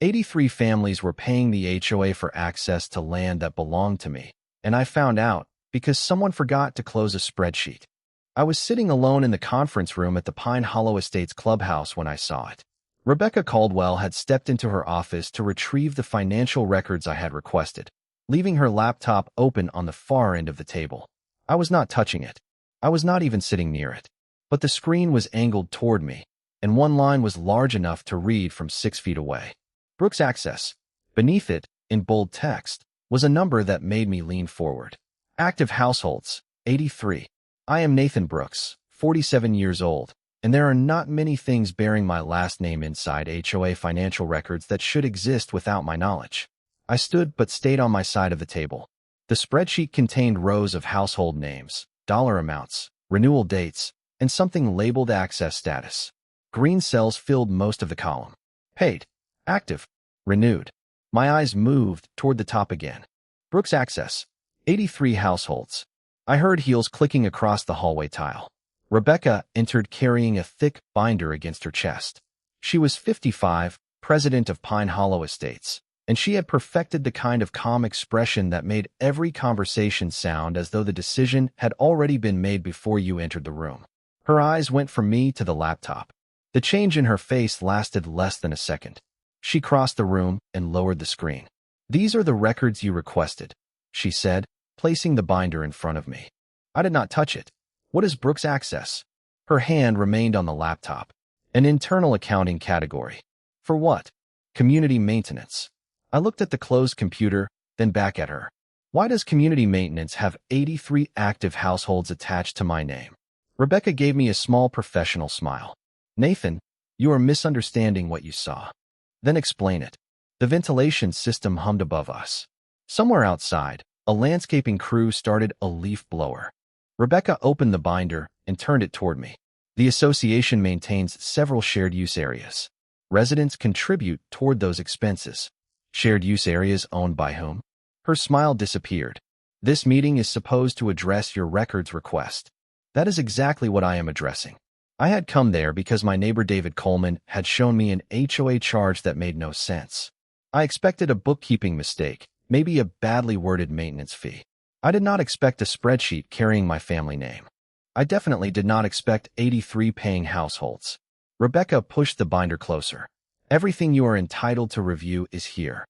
83 families were paying the HOA for access to land that belonged to me, and I found out because someone forgot to close a spreadsheet. I was sitting alone in the conference room at the Pine Hollow Estates clubhouse when I saw it. Rebecca Caldwell had stepped into her office to retrieve the financial records I had requested, leaving her laptop open on the far end of the table. I was not touching it. I was not even sitting near it. But the screen was angled toward me, and one line was large enough to read from 6 feet away. Brooks Access. Beneath it, in bold text, was a number that made me lean forward. Active households, 83. I am Nathan Brooks, 47 years old, and there are not many things bearing my last name inside HOA financial records that should exist without my knowledge. I stood but stayed on my side of the table. The spreadsheet contained rows of household names, dollar amounts, renewal dates, and something labeled access status. Green cells filled most of the column. Paid, active, renewed. My eyes moved toward the top again. Brooks Access, 83 households. I heard heels clicking across the hallway tile. Rebecca entered carrying a thick binder against her chest. She was 55, president of Pine Hollow Estates, and she had perfected the kind of calm expression that made every conversation sound as though the decision had already been made before you entered the room. Her eyes went from me to the laptop. The change in her face lasted less than a second. She crossed the room and lowered the screen. "These are the records you requested," she said, placing the binder in front of me. I did not touch it. "What is Brooks Access?" Her hand remained on the laptop. "An internal accounting category." "For what?" "Community maintenance." I looked at the closed computer, then back at her. "Why does community maintenance have 83 active households attached to my name?" Rebecca gave me a small professional smile. "Nathan, you are misunderstanding what you saw." "Then explain it." The ventilation system hummed above us. Somewhere outside, a landscaping crew started a leaf blower. Rebecca opened the binder and turned it toward me. "The association maintains several shared use areas. Residents contribute toward those expenses." "Shared use areas owned by whom?" Her smile disappeared. "This meeting is supposed to address your records request." "That is exactly what I am addressing." I had come there because my neighbor David Coleman had shown me an HOA charge that made no sense. I expected a bookkeeping mistake, maybe a badly worded maintenance fee. I did not expect a spreadsheet carrying my family name. I definitely did not expect 83 paying households. Rebecca pushed the binder closer. "Everything you are entitled to review is here."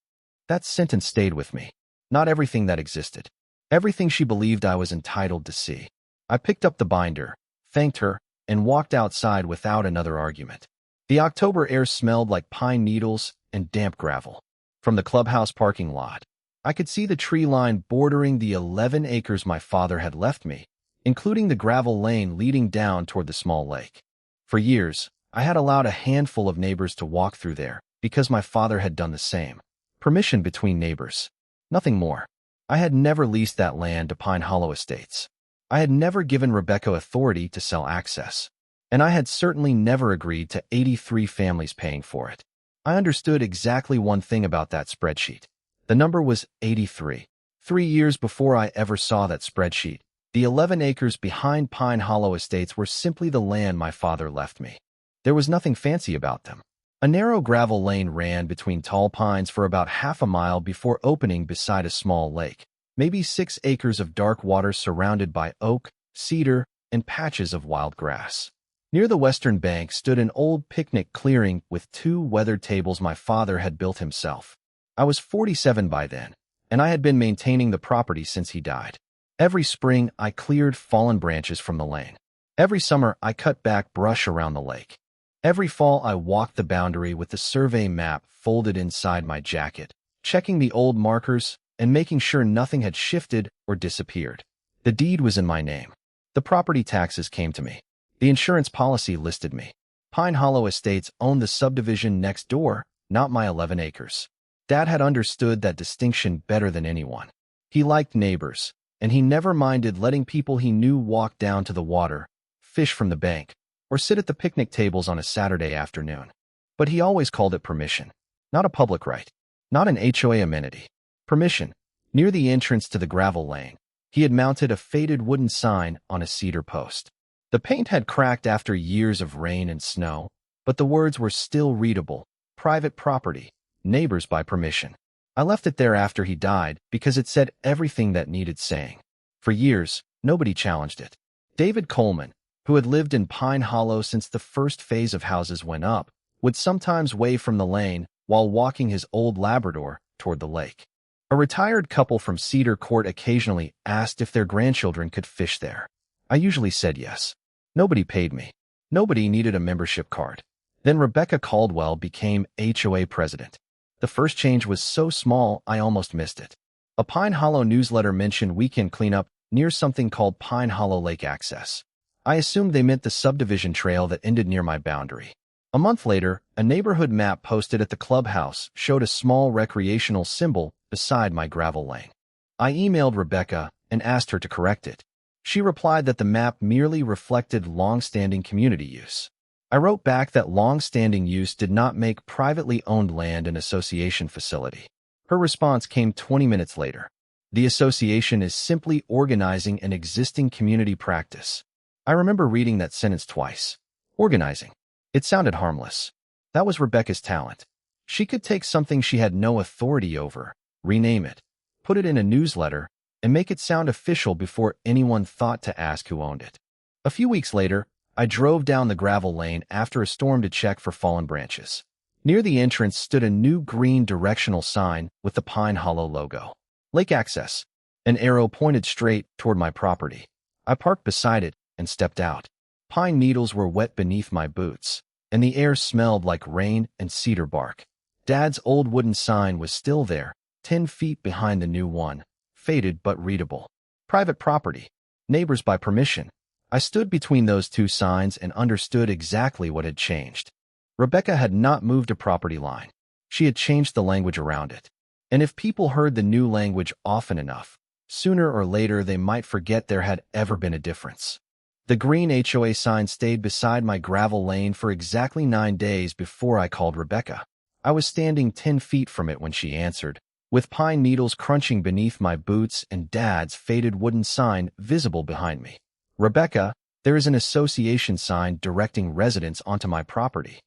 That sentence stayed with me. Not everything that existed. Everything she believed I was entitled to see. I picked up the binder, thanked her, and walked outside without another argument. The October air smelled like pine needles and damp gravel. From the clubhouse parking lot, I could see the tree line bordering the 11 acres my father had left me, including the gravel lane leading down toward the small lake. For years, I had allowed a handful of neighbors to walk through there because my father had done the same. Permission between neighbors. Nothing more. I had never leased that land to Pine Hollow Estates. I had never given Rebecca authority to sell access. And I had certainly never agreed to 83 families paying for it. I understood exactly one thing about that spreadsheet. The number was 83. 3 years before I ever saw that spreadsheet, the 11 acres behind Pine Hollow Estates were simply the land my father left me. There was nothing fancy about them. A narrow gravel lane ran between tall pines for about half a mile before opening beside a small lake. Maybe 6 acres of dark water surrounded by oak, cedar, and patches of wild grass. Near the western bank stood an old picnic clearing with 2 weathered tables my father had built himself. I was 47 by then, and I had been maintaining the property since he died. Every spring, I cleared fallen branches from the lane. Every summer, I cut back brush around the lake. Every fall, I walked the boundary with the survey map folded inside my jacket, checking the old markers and making sure nothing had shifted or disappeared. The deed was in my name. The property taxes came to me. The insurance policy listed me. Pine Hollow Estates owned the subdivision next door, not my 11 acres. Dad had understood that distinction better than anyone. He liked neighbors, and he never minded letting people he knew walk down to the water, fish from the bank, or sit at the picnic tables on a Saturday afternoon. But he always called it permission, not a public right, not an HOA amenity. Permission. Near the entrance to the gravel lane, he had mounted a faded wooden sign on a cedar post. The paint had cracked after years of rain and snow, but the words were still readable: private property, Neighbors by permission. I left it there after he died because it said everything that needed saying. For years, nobody challenged it. David Coleman, who had lived in Pine Hollow since the first phase of houses went up, would sometimes wave from the lane while walking his old Labrador toward the lake. A retired couple from Cedar Court occasionally asked if their grandchildren could fish there. I usually said yes. Nobody paid me. Nobody needed a membership card. Then Rebecca Caldwell became HOA president. The first change was so small I almost missed it. A Pine Hollow newsletter mentioned weekend cleanup near something called Pine Hollow Lake Access. I assumed they meant the subdivision trail that ended near my boundary. A month later, a neighborhood map posted at the clubhouse showed a small recreational symbol beside my gravel lane. I emailed Rebecca and asked her to correct it. She replied that the map merely reflected long-standing community use. I wrote back that long-standing use did not make privately owned land an association facility. Her response came 20 minutes later. The association is simply organizing an existing community practice. I remember reading that sentence twice. Organizing. It sounded harmless. That was Rebecca's talent. She could take something she had no authority over, rename it, put it in a newsletter, and make it sound official before anyone thought to ask who owned it. A few weeks later, I drove down the gravel lane after a storm to check for fallen branches. Near the entrance stood a new green directional sign with the Pine Hollow logo. Lake Access. An arrow pointed straight toward my property. I parked beside it and stepped out. Pine needles were wet beneath my boots, and the air smelled like rain and cedar bark. Dad's old wooden sign was still there, 10 feet behind the new one, faded but readable. Private property. Neighbors by permission. I stood between those two signs and understood exactly what had changed. Rebecca had not moved a property line. She had changed the language around it. And if people heard the new language often enough, sooner or later they might forget there had ever been a difference. The green HOA sign stayed beside my gravel lane for exactly 9 days before I called Rebecca. I was standing 10 feet from it when she answered, with pine needles crunching beneath my boots and Dad's faded wooden sign visible behind me. Rebecca, there is an association sign directing residents onto my property.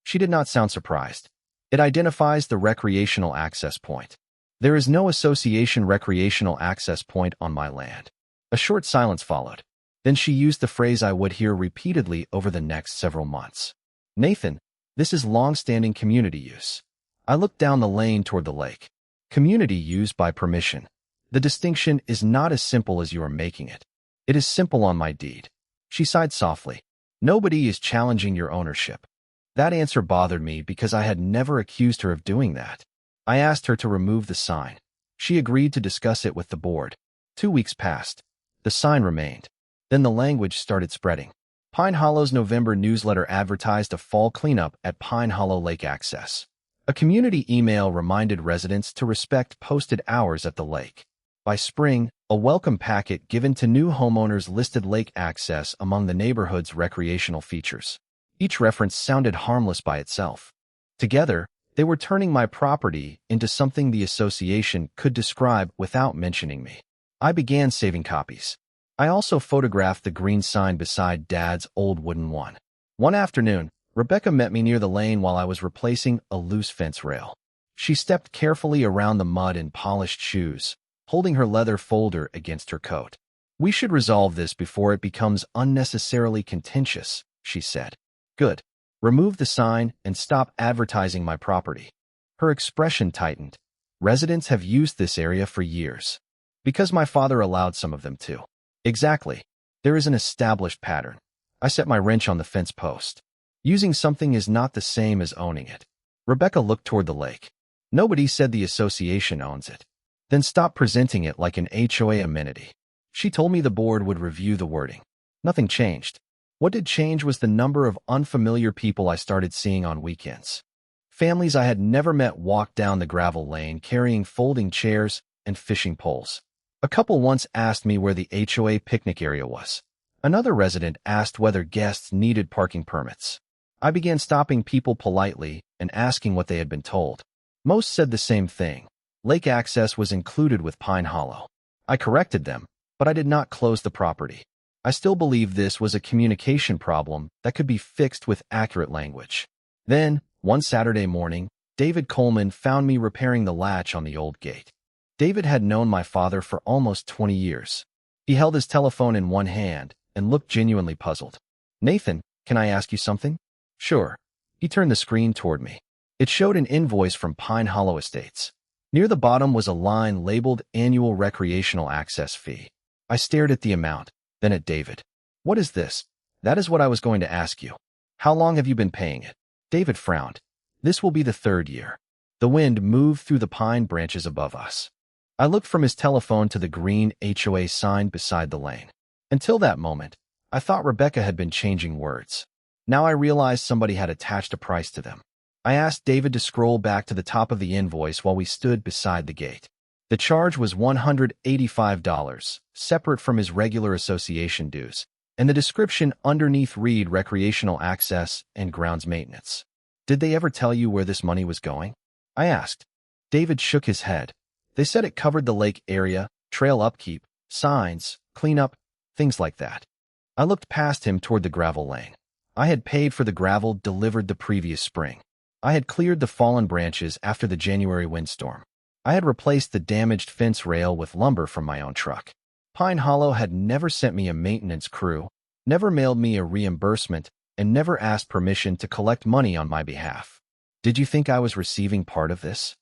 She did not sound surprised. It identifies the recreational access point. There is no association recreational access point on my land. A short silence followed. Then she used the phrase I would hear repeatedly over the next several months. Nathan, this is long-standing community use. I looked down the lane toward the lake. Community use by permission. The distinction is not as simple as you are making it. It is simple on my deed. She sighed softly. Nobody is challenging your ownership. That answer bothered me because I had never accused her of doing that. I asked her to remove the sign. She agreed to discuss it with the board. 2 weeks passed. The sign remained. Then the language started spreading. Pine Hollow's November newsletter advertised a fall cleanup at Pine Hollow Lake Access. A community email reminded residents to respect posted hours at the lake. By spring, a welcome packet given to new homeowners listed lake access among the neighborhood's recreational features. Each reference sounded harmless by itself. Together, they were turning my property into something the association could describe without mentioning me. I began saving copies. I also photographed the green sign beside Dad's old wooden one. One afternoon, Rebecca met me near the lane while I was replacing a loose fence rail. She stepped carefully around the mud in polished shoes, holding her leather folder against her coat. "We should resolve this before it becomes unnecessarily contentious," she said. "Good. Remove the sign and stop advertising my property." Her expression tightened. "Residents have used this area for years. Because my father allowed some of them to." "Exactly. There is an established pattern." I set my wrench on the fence post. Using something is not the same as owning it. Rebecca looked toward the lake. "Nobody said the association owns it." "Then stop presenting it like an HOA amenity." She told me the board would review the wording. Nothing changed. What did change was the number of unfamiliar people I started seeing on weekends. Families I had never met walked down the gravel lane carrying folding chairs and fishing poles. A couple once asked me where the HOA picnic area was. Another resident asked whether guests needed parking permits. I began stopping people politely and asking what they had been told. Most said the same thing. Lake access was included with Pine Hollow. I corrected them, but I did not close the property. I still believe this was a communication problem that could be fixed with accurate language. Then, one Saturday morning, David Coleman found me repairing the latch on the old gate. David had known my father for almost 20 years. He held his telephone in one hand and looked genuinely puzzled. "Nathan, can I ask you something?" "Sure." He turned the screen toward me. It showed an invoice from Pine Hollow Estates. Near the bottom was a line labeled Annual Recreational Access Fee. I stared at the amount, then at David. "What is this?" "That is what I was going to ask you. How long have you been paying it?" David frowned. "This will be the 3rd year." The wind moved through the pine branches above us. I looked from his telephone to the green HOA sign beside the lane. Until that moment, I thought Rebecca had been changing words. Now I realized somebody had attached a price to them. I asked David to scroll back to the top of the invoice while we stood beside the gate. The charge was $185, separate from his regular association dues, and the description underneath read recreational access and grounds maintenance. "Did they ever tell you where this money was going?" I asked. David shook his head. "They said it covered the lake area, trail upkeep, signs, cleanup, things like that." I looked past him toward the gravel lane. I had paid for the gravel delivered the previous spring. I had cleared the fallen branches after the January windstorm. I had replaced the damaged fence rail with lumber from my own truck. Pine Hollow had never sent me a maintenance crew, never mailed me a reimbursement, and never asked permission to collect money on my behalf. "Did you think I was receiving part of this?"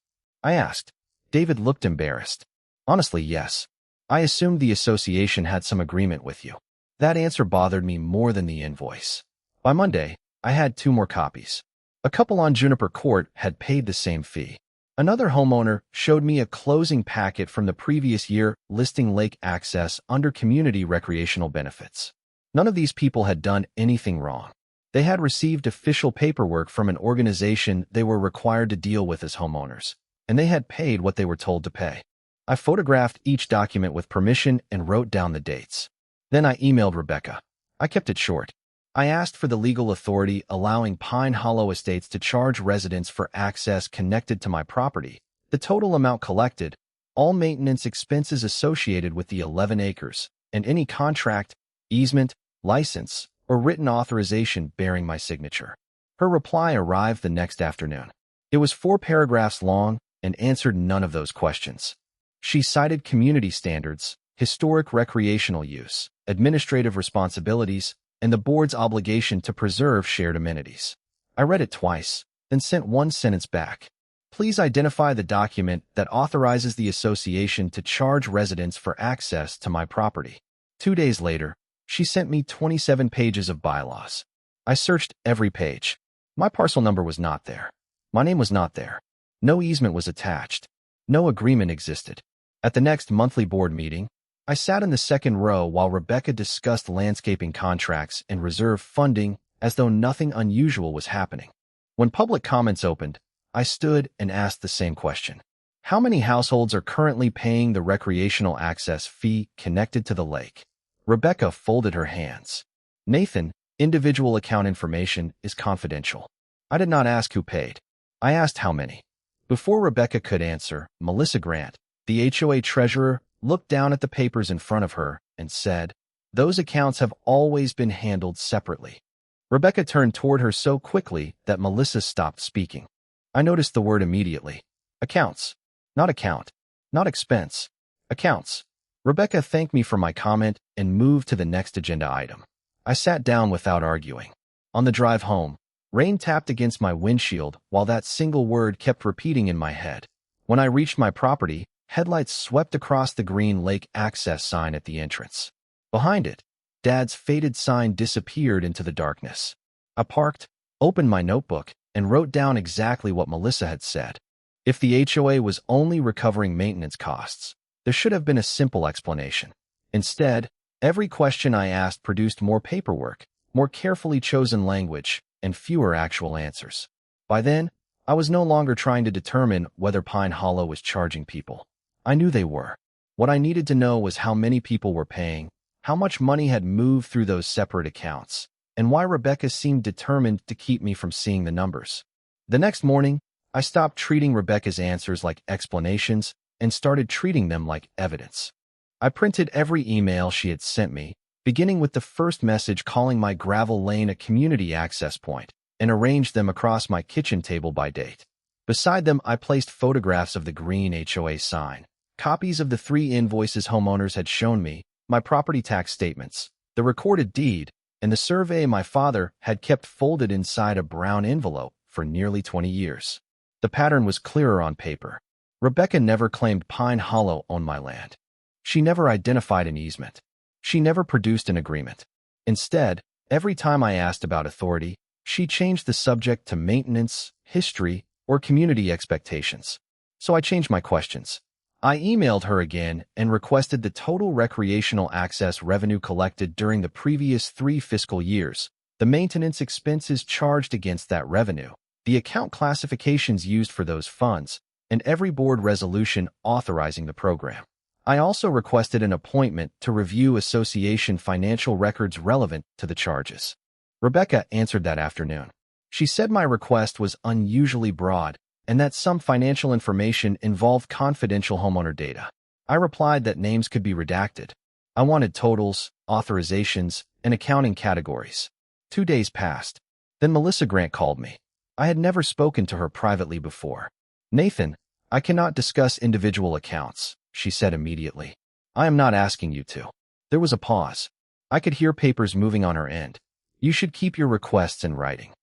I asked. David looked embarrassed. "Honestly, yes. I assumed the association had some agreement with you." That answer bothered me more than the invoice. By Monday, I had 2 more copies. A couple on Juniper Court had paid the same fee. Another homeowner showed me a closing packet from the previous year listing lake access under community recreational benefits. None of these people had done anything wrong. They had received official paperwork from an organization they were required to deal with as homeowners, and they had paid what they were told to pay. I photographed each document with permission and wrote down the dates. Then I emailed Rebecca. I kept it short. I asked for the legal authority allowing Pine Hollow Estates to charge residents for access connected to my property, the total amount collected, all maintenance expenses associated with the 11 acres, and any contract, easement, license, or written authorization bearing my signature. Her reply arrived the next afternoon. It was 4 paragraphs long and answered none of those questions. She cited community standards, historic recreational use, administrative responsibilities, and the board's obligation to preserve shared amenities. I read it twice, then sent one sentence back. Please identify the document that authorizes the association to charge residents for access to my property. 2 days later, she sent me 27 pages of bylaws. I searched every page. My parcel number was not there. My name was not there. No easement was attached. No agreement existed. At the next monthly board meeting, I sat in the second row while Rebecca discussed landscaping contracts and reserve funding as though nothing unusual was happening. When public comments opened, I stood and asked the same question. How many households are currently paying the recreational access fee connected to the lake? Rebecca folded her hands. Nathan, individual account information is confidential. I did not ask who paid. I asked how many. Before Rebecca could answer, Melissa Grant, the HOA treasurer, looked down at the papers in front of her and said, "Those accounts have always been handled separately." Rebecca turned toward her so quickly that Melissa stopped speaking. I noticed the word immediately. Accounts. Not account. Not expense. Accounts. Rebecca thanked me for my comment and moved to the next agenda item. I sat down without arguing. On the drive home, rain tapped against my windshield while that single word kept repeating in my head. When I reached my property, headlights swept across the green lake access sign at the entrance. Behind it, Dad's faded sign disappeared into the darkness. I parked, opened my notebook, and wrote down exactly what Melissa had said. If the HOA was only recovering maintenance costs, there should have been a simple explanation. Instead, every question I asked produced more paperwork, more carefully chosen language, and fewer actual answers. By then, I was no longer trying to determine whether Pine Hollow was charging people. I knew they were. What I needed to know was how many people were paying, how much money had moved through those separate accounts, and why Rebecca seemed determined to keep me from seeing the numbers. The next morning, I stopped treating Rebecca's answers like explanations and started treating them like evidence. I printed every email she had sent me, beginning with the first message calling my gravel lane a community access point, and arranged them across my kitchen table by date. Beside them, I placed photographs of the green HOA sign, copies of the 3 invoices homeowners had shown me, my property tax statements, the recorded deed, and the survey my father had kept folded inside a brown envelope for nearly 20 years. The pattern was clearer on paper. Rebecca never claimed Pine Hollow owned my land. She never identified an easement. She never produced an agreement. Instead, every time I asked about authority, she changed the subject to maintenance, history, or community expectations. So I changed my questions. I emailed her again and requested the total recreational access revenue collected during the previous 3 fiscal years, the maintenance expenses charged against that revenue, the account classifications used for those funds, and every board resolution authorizing the program. I also requested an appointment to review association financial records relevant to the charges. Rebecca answered that afternoon. She said my request was unusually broad and that some financial information involved confidential homeowner data. I replied that names could be redacted. I wanted totals, authorizations, and accounting categories. 2 days passed. Then Melissa Grant called me. I had never spoken to her privately before. "Nathan, I cannot discuss individual accounts," she said immediately. "I am not asking you to." There was a pause. I could hear papers moving on her end. "You should keep your requests in writing."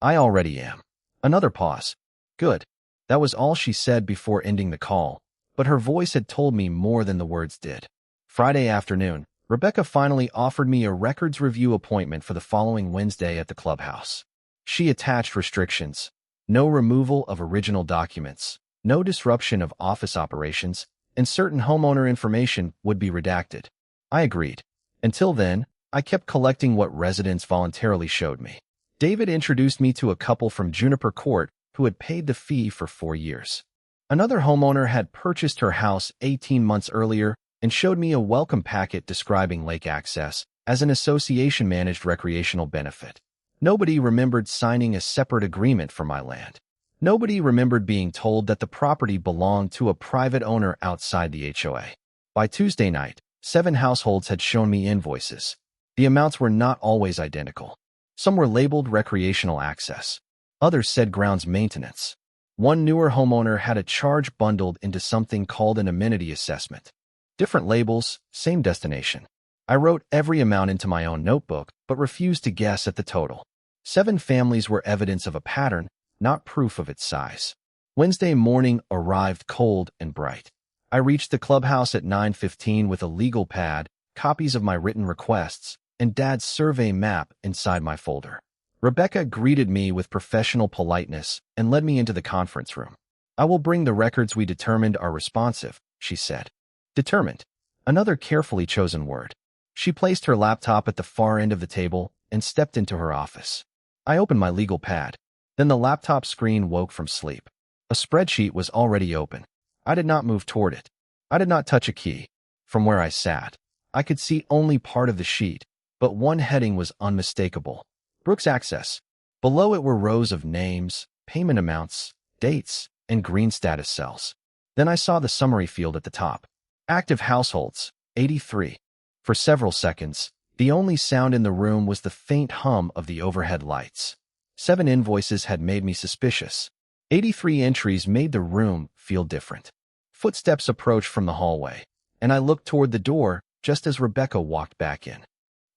"I already am." Another pause. "Good." That was all she said before ending the call, but her voice had told me more than the words did. Friday afternoon, Rebecca finally offered me a records review appointment for the following Wednesday at the clubhouse. She attached restrictions: no removal of original documents, no disruption of office operations, and certain homeowner information would be redacted. I agreed. Until then, I kept collecting what residents voluntarily showed me. David introduced me to a couple from Juniper Court who had paid the fee for 4 years. Another homeowner had purchased her house 18 months earlier and showed me a welcome packet describing lake access as an association-managed recreational benefit. Nobody remembered signing a separate agreement for my land. Nobody remembered being told that the property belonged to a private owner outside the HOA. By Tuesday night, 7 households had shown me invoices. The amounts were not always identical. Some were labeled recreational access. Others said grounds maintenance. One newer homeowner had a charge bundled into something called an amenity assessment. Different labels, same destination. I wrote every amount into my own notebook, but refused to guess at the total. 7 families were evidence of a pattern, not proof of its size. Wednesday morning arrived cold and bright. I reached the clubhouse at 9:15 with a legal pad, copies of my written requests, and Dad's survey map inside my folder. Rebecca greeted me with professional politeness and led me into the conference room. "I will bring the records we determined are responsive," she said. Determined. Another carefully chosen word. She placed her laptop at the far end of the table and stepped into her office. I opened my legal pad. Then the laptop screen woke from sleep. A spreadsheet was already open. I did not move toward it. I did not touch a key. From where I sat, I could see only part of the sheet, but one heading was unmistakable: Brooks Access. Below it were rows of names, payment amounts, dates, and green status cells. Then I saw the summary field at the top. Active households, 83. For several seconds, the only sound in the room was the faint hum of the overhead lights. 7 invoices had made me suspicious. 83 entries made the room feel different. Footsteps approached from the hallway, and I looked toward the door just as Rebecca walked back in.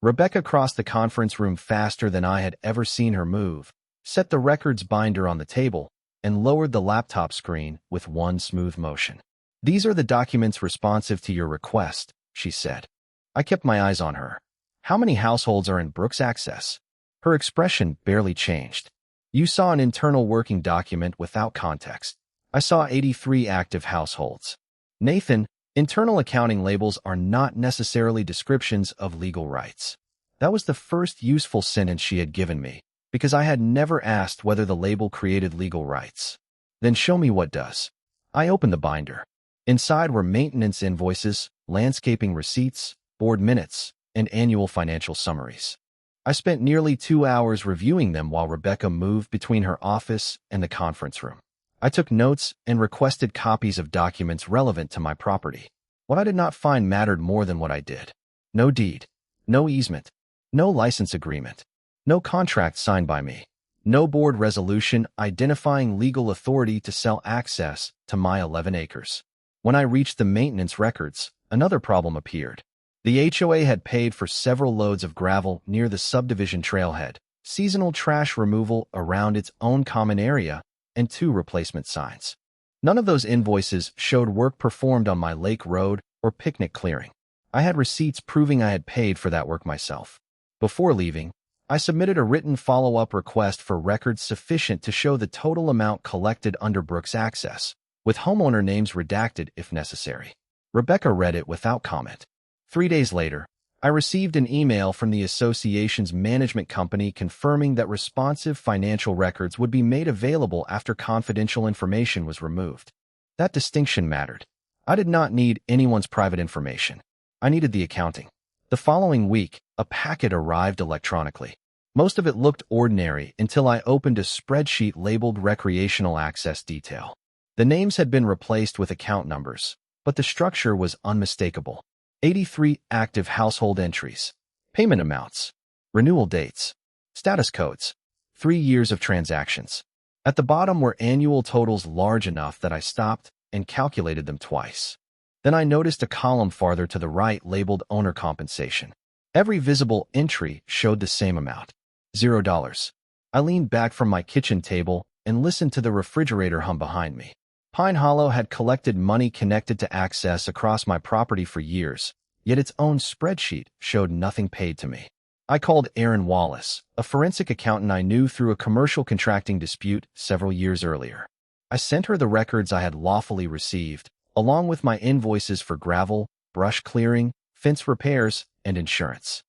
Rebecca crossed the conference room faster than I had ever seen her move, set the records binder on the table, and lowered the laptop screen with one smooth motion. "These are the documents responsive to your request," she said. I kept my eyes on her. "How many households are in Brooks Access?" Her expression barely changed. "You saw an internal working document without context. I saw 83 active households. Nathan, internal accounting labels are not necessarily descriptions of legal rights." That was the first useful sentence she had given me, because I had never asked whether the label created legal rights. "Then show me what does." I opened the binder. Inside were maintenance invoices, landscaping receipts, board minutes, and annual financial summaries. I spent nearly 2 hours reviewing them while Rebecca moved between her office and the conference room. I took notes and requested copies of documents relevant to my property. What I did not find mattered more than what I did. No deed, no easement, no license agreement, no contract signed by me, No board resolution identifying legal authority to sell access to my 11 acres. When I reached the maintenance records, another problem appeared. The HOA had paid for several loads of gravel near the subdivision trailhead, seasonal trash removal around its own common area, and 2 replacement signs. None of those invoices showed work performed on my lake road or picnic clearing. I had receipts proving I had paid for that work myself. Before leaving, I submitted a written follow-up request for records sufficient to show the total amount collected under Brooks Access, with homeowner names redacted if necessary. Rebecca read it without comment. 3 days later, I received an email from the association's management company confirming that responsive financial records would be made available after confidential information was removed. That distinction mattered. I did not need anyone's private information. I needed the accounting. The following week, a packet arrived electronically. Most of it looked ordinary until I opened a spreadsheet labeled Recreational Access Detail. The names had been replaced with account numbers, but the structure was unmistakable. 83 active household entries, payment amounts, renewal dates, status codes, 3 years of transactions. At the bottom were annual totals large enough that I stopped and calculated them twice. Then I noticed a column farther to the right labeled Owner Compensation. Every visible entry showed the same amount, $0. I leaned back from my kitchen table and listened to the refrigerator hum behind me. Pine Hollow had collected money connected to access across my property for years, yet its own spreadsheet showed nothing paid to me. I called Aaron Wallace, a forensic accountant I knew through a commercial contracting dispute several years earlier. I sent her the records I had lawfully received, along with my invoices for gravel, brush clearing, fence repairs, and insurance.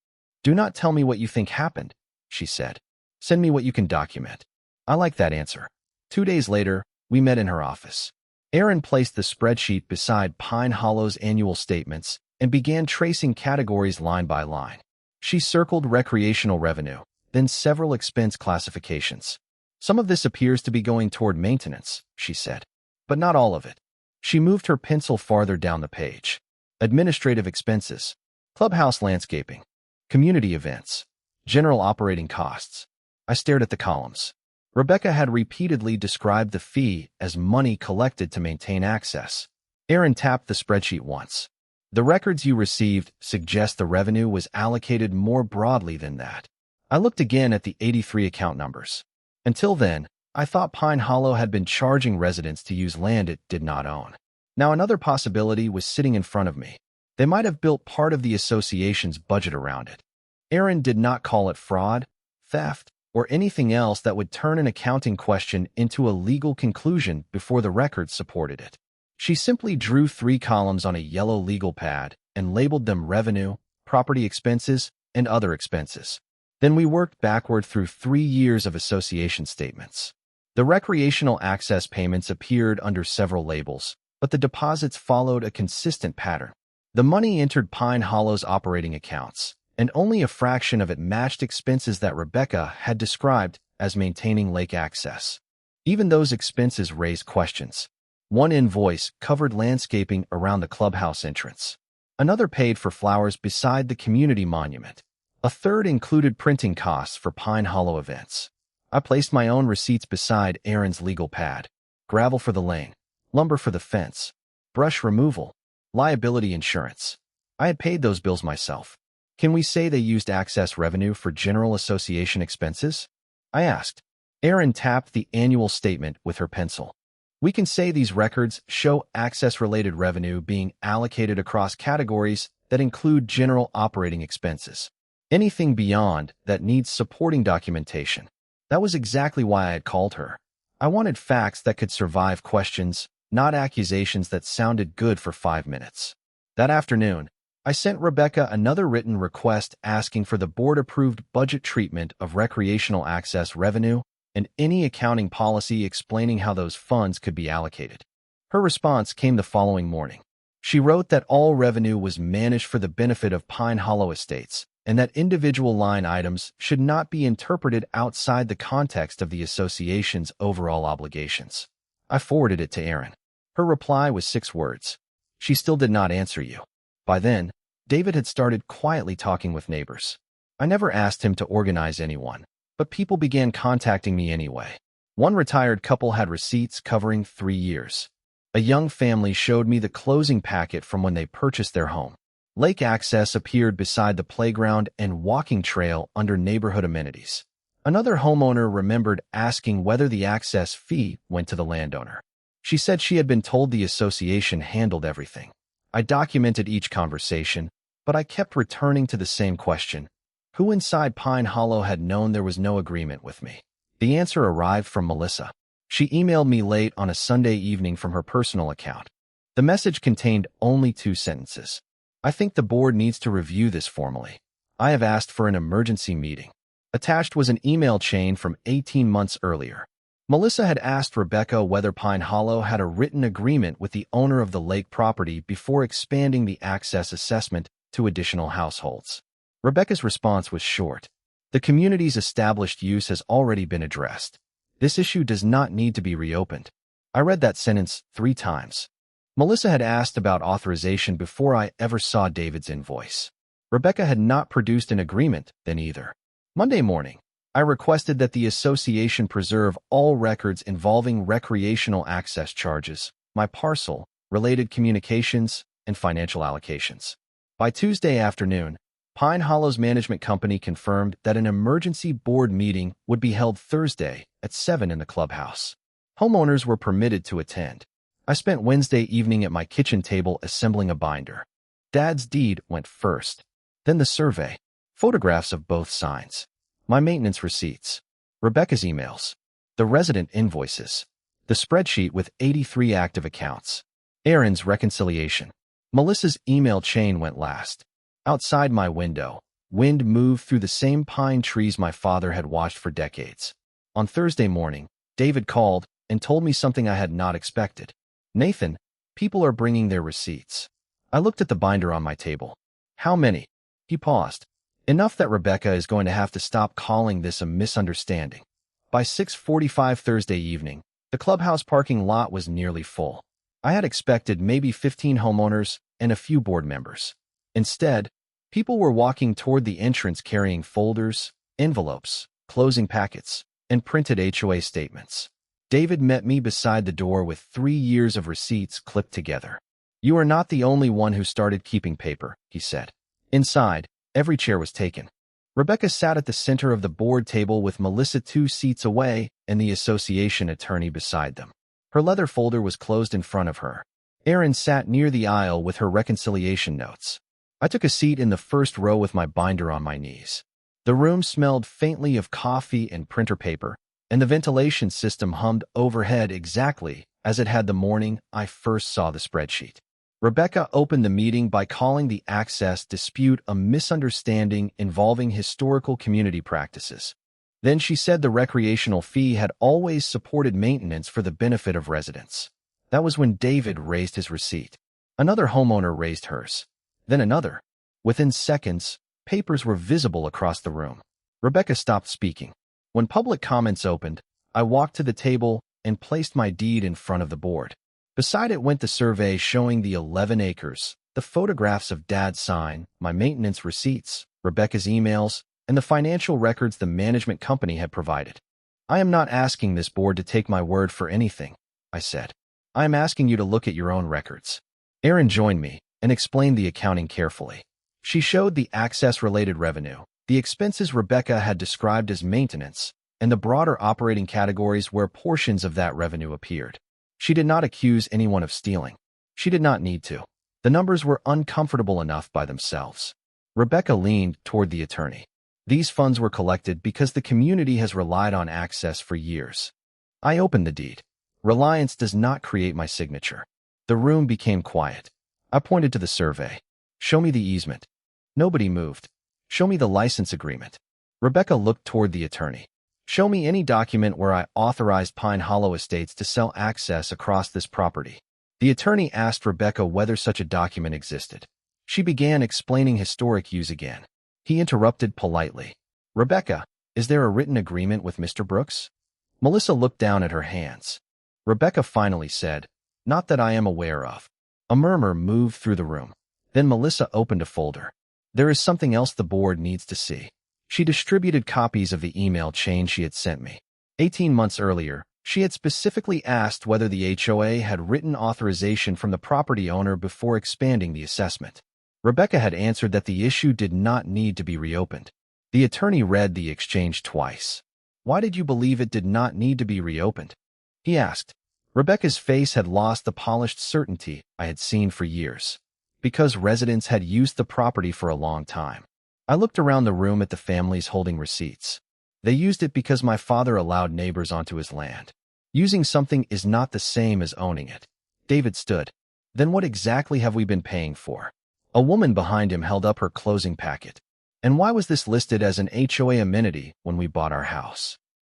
"Do not tell me what you think happened," she said. "Send me what you can document." I like that answer. 2 days later, we met in her office. Aaron placed the spreadsheet beside Pine Hollow's annual statements and began tracing categories line by line. She circled recreational revenue, then several expense classifications. "Some of this appears to be going toward maintenance," she said, "but not all of it." She moved her pencil farther down the page. "Administrative expenses, clubhouse landscaping, community events, general operating costs." I stared at the columns. Rebecca had repeatedly described the fee as money collected to maintain access. Aaron tapped the spreadsheet once. "The records you received suggest the revenue was allocated more broadly than that." I looked again at the 83 account numbers. Until then, I thought Pine Hollow had been charging residents to use land it did not own. Now another possibility was sitting in front of me. They might have built part of the association's budget around it. Aaron did not call it fraud, theft, or anything else that would turn an accounting question into a legal conclusion before the records supported it. She simply drew 3 columns on a yellow legal pad and labeled them revenue, property expenses, and other expenses. Then we worked backward through 3 years of association statements. The recreational access payments appeared under several labels, but the deposits followed a consistent pattern. The money entered Pine Hollow's operating accounts, and only a fraction of it matched expenses that Rebecca had described as maintaining lake access. Even those expenses raised questions. One invoice covered landscaping around the clubhouse entrance. Another paid for flowers beside the community monument. A third included printing costs for Pine Hollow events. I placed my own receipts beside Aaron's legal pad. Gravel for the lane, lumber for the fence, brush removal, liability insurance. I had paid those bills myself. "Can we say they used access revenue for general association expenses?" I asked. Aaron tapped the annual statement with her pencil. "We can say these records show access-related revenue being allocated across categories that include general operating expenses. Anything beyond that needs supporting documentation." That was exactly why I had called her. I wanted facts that could survive questions, not accusations that sounded good for 5 minutes. That afternoon, I sent Rebecca another written request asking for the board-approved budget treatment of recreational access revenue and any accounting policy explaining how those funds could be allocated. Her response came the following morning. She wrote that all revenue was managed for the benefit of Pine Hollow Estates and that individual line items should not be interpreted outside the context of the association's overall obligations. I forwarded it to Aaron. Her reply was 6 words. "She still did not answer you." By then, David had started quietly talking with neighbors. I never asked him to organize anyone. but people began contacting me anyway. One retired couple had receipts covering 3 years. A young family showed me the closing packet from when they purchased their home. Lake access appeared beside the playground and walking trail under neighborhood amenities. Another homeowner remembered asking whether the access fee went to the landowner. She said she had been told the association handled everything. I documented each conversation, but I kept returning to the same question. Who inside Pine Hollow had known there was no agreement with me? The answer arrived from Melissa. She emailed me late on a Sunday evening from her personal account. The message contained only 2 sentences. I think the board needs to review this formally. I have asked for an emergency meeting. Attached was an email chain from 18 months earlier. Melissa had asked Rebecca whether Pine Hollow had a written agreement with the owner of the lake property before expanding the access assessment to additional households. Rebecca's response was short. The community's established use has already been addressed. This issue does not need to be reopened. I read that sentence 3 times. Melissa had asked about authorization before I ever saw David's invoice. Rebecca had not produced an agreement then either. Monday morning, I requested that the association preserve all records involving recreational access charges, my parcel, related communications, and financial allocations. By Tuesday afternoon, Pine Hollow's management company confirmed that an emergency board meeting would be held Thursday at 7 in the clubhouse. Homeowners were permitted to attend. I spent Wednesday evening at my kitchen table assembling a binder. Dad's deed went first, then the survey, photographs of both signs, my maintenance receipts, Rebecca's emails, the resident invoices, the spreadsheet with 83 active accounts, Aaron's reconciliation. Melissa's email chain went last. Outside my window, wind moved through the same pine trees my father had watched for decades. On Thursday morning, David called and told me something I had not expected. Nathan, people are bringing their receipts. I looked at the binder on my table. How many? He paused. Enough that Rebecca is going to have to stop calling this a misunderstanding. By 6:45 Thursday evening, the clubhouse parking lot was nearly full. I had expected maybe 15 homeowners and a few board members. Instead, people were walking toward the entrance carrying folders, envelopes, closing packets, and printed HOA statements. David met me beside the door with 3 years of receipts clipped together. You are not the only one who started keeping paper, he said. Inside, every chair was taken. Rebecca sat at the center of the board table with Melissa 2 seats away and the association attorney beside them. Her leather folder was closed in front of her. Aaron sat near the aisle with her reconciliation notes. I took a seat in the first row with my binder on my knees. The room smelled faintly of coffee and printer paper, and the ventilation system hummed overhead exactly as it had the morning I first saw the spreadsheet. Rebecca opened the meeting by calling the access dispute a misunderstanding involving historical community practices. Then she said the recreational fee had always supported maintenance for the benefit of residents. That was when David raised his receipt. Another homeowner raised hers. Then another. Within seconds, papers were visible across the room. Rebecca stopped speaking. When public comments opened, I walked to the table and placed my deed in front of the board. Beside it went the survey showing the 11 acres, the photographs of Dad's sign, my maintenance receipts, Rebecca's emails, and the financial records the management company had provided. I am not asking this board to take my word for anything, I said. I am asking you to look at your own records. Aaron joined me and explained the accounting carefully. She showed the access-related revenue, the expenses Rebecca had described as maintenance, and the broader operating categories where portions of that revenue appeared. She did not accuse anyone of stealing. She did not need to. The numbers were uncomfortable enough by themselves. Rebecca leaned toward the attorney. These funds were collected because the community has relied on access for years. I opened the deed. Reliance does not create my signature. The room became quiet. I pointed to the survey. Show me the easement. Nobody moved. Show me the license agreement. Rebecca looked toward the attorney. Show me any document where I authorized Pine Hollow Estates to sell access across this property. The attorney asked Rebecca whether such a document existed. She began explaining historic use again. He interrupted politely. Rebecca, is there a written agreement with Mr. Brooks? Melissa looked down at her hands. Rebecca finally said, not that I am aware of. A murmur moved through the room. Then Melissa opened a folder. There is something else the board needs to see. She distributed copies of the email chain she had sent me. 18 months earlier, she had specifically asked whether the HOA had written authorization from the property owner before expanding the assessment. Rebecca had answered that the issue did not need to be reopened. The attorney read the exchange twice. "Why did you believe it did not need to be reopened?" he asked. Rebecca's face had lost the polished certainty I had seen for years. "Because residents had used the property for a long time." I looked around the room at the families holding receipts. "They used it because my father allowed neighbors onto his land. Using something is not the same as owning it." David stood. "Then what exactly have we been paying for?" A woman behind him held up her closing packet. "And why was this listed as an HOA amenity when we bought our house?"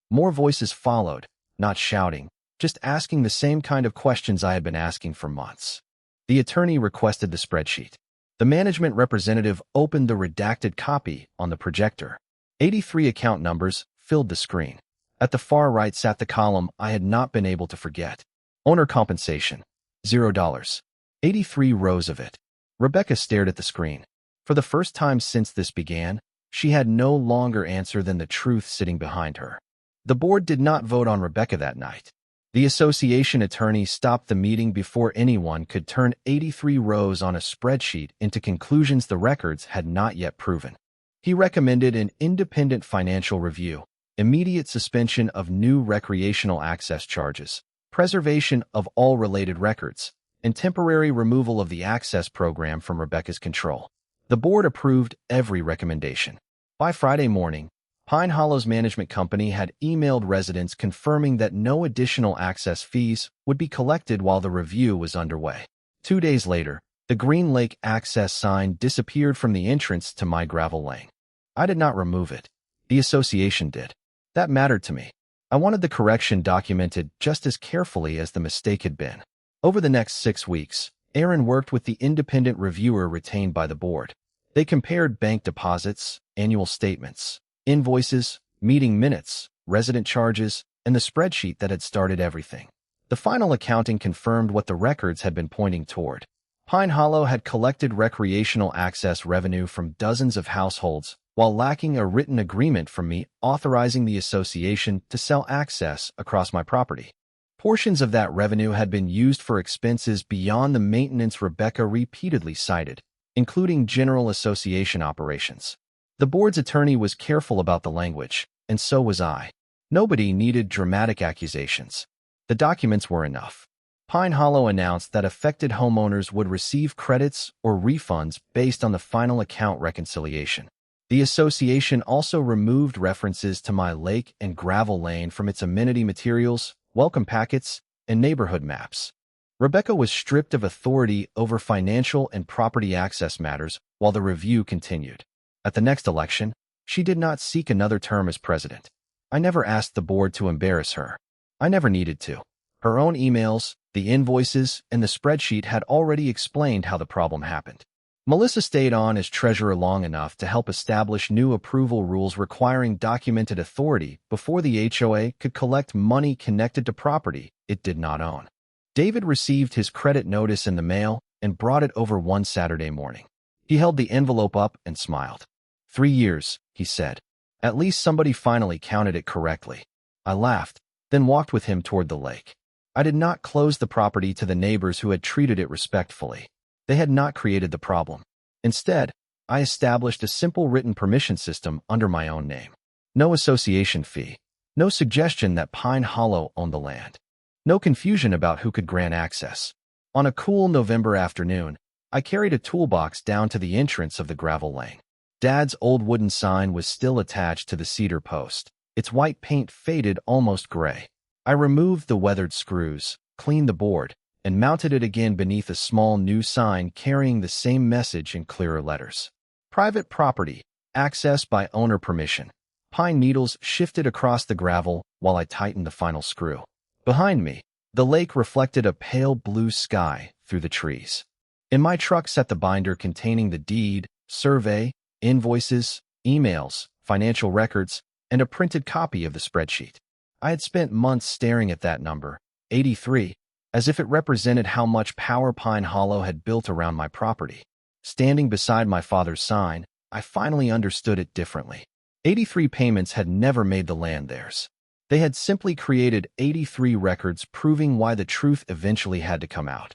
More voices followed, not shouting, just asking the same kind of questions I had been asking for months. The attorney requested the spreadsheet. The management representative opened the redacted copy on the projector. 83 account numbers filled the screen. At the far right sat the column I had not been able to forget. Owner compensation, $0. 83 rows of it. Rebecca stared at the screen. For the first time since this began, she had no longer answer than the truth sitting behind her. The board did not vote on Rebecca that night. The association attorney stopped the meeting before anyone could turn 83 rows on a spreadsheet into conclusions the records had not yet proven. He recommended an independent financial review, immediate suspension of new recreational access charges, preservation of all related records, and temporary removal of the access program from Rebecca's control. The board approved every recommendation. By Friday morning, Pine Hollow's management company had emailed residents confirming that no additional access fees would be collected while the review was underway. 2 days later, the Green Lake access sign disappeared from the entrance to my gravel lane. I did not remove it. The association did. That mattered to me. I wanted the correction documented just as carefully as the mistake had been. Over the next 6 weeks, Aaron worked with the independent reviewer retained by the board. They compared bank deposits, annual statements, invoices, meeting minutes, resident charges, and the spreadsheet that had started everything. The final accounting confirmed what the records had been pointing toward. Pine Hollow had collected recreational access revenue from dozens of households while lacking a written agreement from me authorizing the association to sell access across my property. Portions of that revenue had been used for expenses beyond the maintenance Rebecca repeatedly cited, including general association operations. The board's attorney was careful about the language, and so was I. Nobody needed dramatic accusations. The documents were enough. Pine Hollow announced that affected homeowners would receive credits or refunds based on the final account reconciliation. The association also removed references to my lake and gravel lane from its amenity materials, welcome packets, and neighborhood maps. Rebecca was stripped of authority over financial and property access matters while the review continued. At the next election, she did not seek another term as president. I never asked the board to embarrass her. I never needed to. Her own emails, the invoices, and the spreadsheet had already explained how the problem happened. Melissa stayed on as treasurer long enough to help establish new approval rules requiring documented authority before the HOA could collect money connected to property it did not own. David received his credit notice in the mail and brought it over one Saturday morning. He held the envelope up and smiled. 3 years, he said. At least somebody finally counted it correctly. I laughed, then walked with him toward the lake. I did not close the property to the neighbors who had treated it respectfully. They had not created the problem. Instead, I established a simple written permission system under my own name. No association fee. No suggestion that Pine Hollow owned the land. No confusion about who could grant access. On a cool November afternoon, I carried a toolbox down to the entrance of the gravel lane. Dad's old wooden sign was still attached to the cedar post, its white paint faded almost gray. I removed the weathered screws, cleaned the board, and mounted it again beneath a small new sign carrying the same message in clearer letters. Private property, access by owner permission. Pine needles shifted across the gravel while I tightened the final screw. Behind me, the lake reflected a pale blue sky through the trees. In my truck sat the binder containing the deed, survey, invoices, emails, financial records, and a printed copy of the spreadsheet. I had spent months staring at that number, 83, as if it represented how much power Pine Hollow had built around my property. Standing beside my father's sign, I finally understood it differently. 83 payments had never made the land theirs. They had simply created 83 records proving why the truth eventually had to come out.